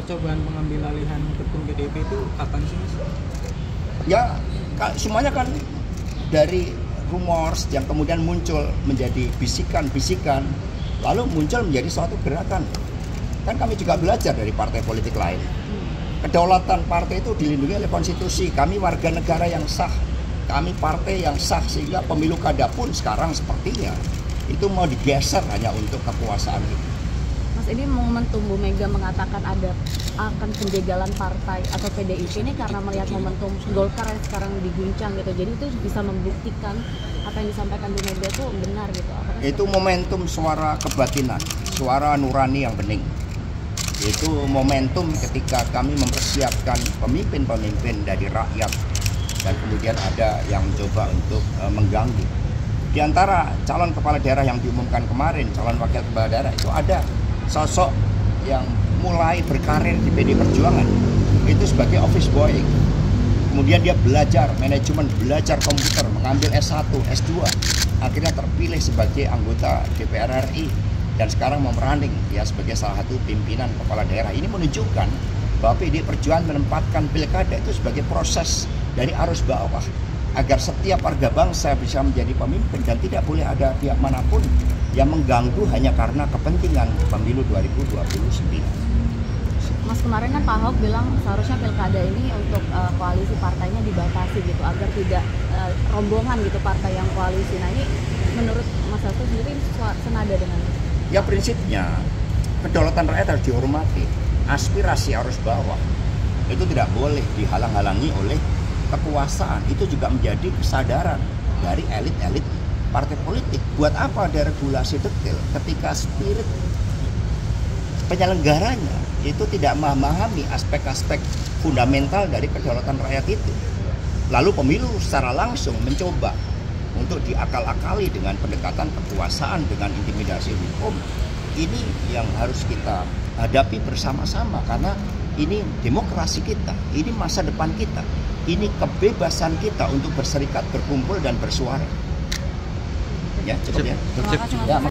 percobaan pengambil alihan ketum PDIP itu kapan sih, Mas? Ya, semuanya kan dari rumors yang kemudian muncul menjadi bisikan-bisikan, lalu muncul menjadi suatu gerakan. Kan kami juga belajar dari partai politik lain. Kedaulatan partai itu dilindungi oleh konstitusi. Kami warga negara yang sah, kami partai yang sah, sehingga pemilu kada pun sekarang sepertinya itu mau digeser hanya untuk kekuasaan itu. Mas, ini momentum Bu Mega mengatakan akan penjagalan partai atau PDIP ini karena melihat momentum Golkar yang sekarang diguncang gitu. Jadi itu bisa membuktikan apa yang disampaikan Bu Mega itu benar gitu. Itu momentum suara kebatinan, suara nurani yang bening. Itu momentum ketika kami mempersiapkan pemimpin-pemimpin dari rakyat dan kemudian ada yang mencoba untuk mengganggu. Di antara calon kepala daerah yang diumumkan kemarin, calon wakil kepala daerah itu ada sosok yang mulai berkarir di PD Perjuangan itu sebagai office boy. Kemudian dia belajar manajemen, belajar komputer, mengambil S1, S2, akhirnya terpilih sebagai anggota DPR RI dan sekarang mau running ya sebagai salah satu pimpinan kepala daerah. Ini menunjukkan bahwa PD Perjuangan menempatkan pilkada itu sebagai proses dari arus bawah agar setiap warga bangsa bisa menjadi pemimpin dan tidak boleh ada pihak manapun yang mengganggu hanya karena kepentingan pemilu 2029. Mas, kemarin kan Pak Ahok bilang seharusnya pilkada ini untuk koalisi partainya dibatasi gitu agar tidak rombongan gitu partai yang koalisi. Nah, ini menurut Mas Hasto sendiri senada dengan ya prinsipnya kedaulatan rakyat harus dihormati. Aspirasi arus bawah itu tidak boleh dihalang-halangi oleh kekuasaan. Itu juga menjadi kesadaran dari elit-elit partai politik. Buat apa ada regulasi detail ketika spirit penyelenggaranya itu tidak memahami aspek-aspek fundamental dari kedaulatan rakyat itu. Lalu pemilu secara langsung mencoba untuk diakal-akali dengan pendekatan kekuasaan, dengan intimidasi hukum. Ini yang harus kita hadapi bersama-sama karena ini demokrasi kita, ini masa depan kita, ini kebebasan kita untuk berserikat, berkumpul dan bersuara. Ya, cukup ya. Terima kasih, Mas.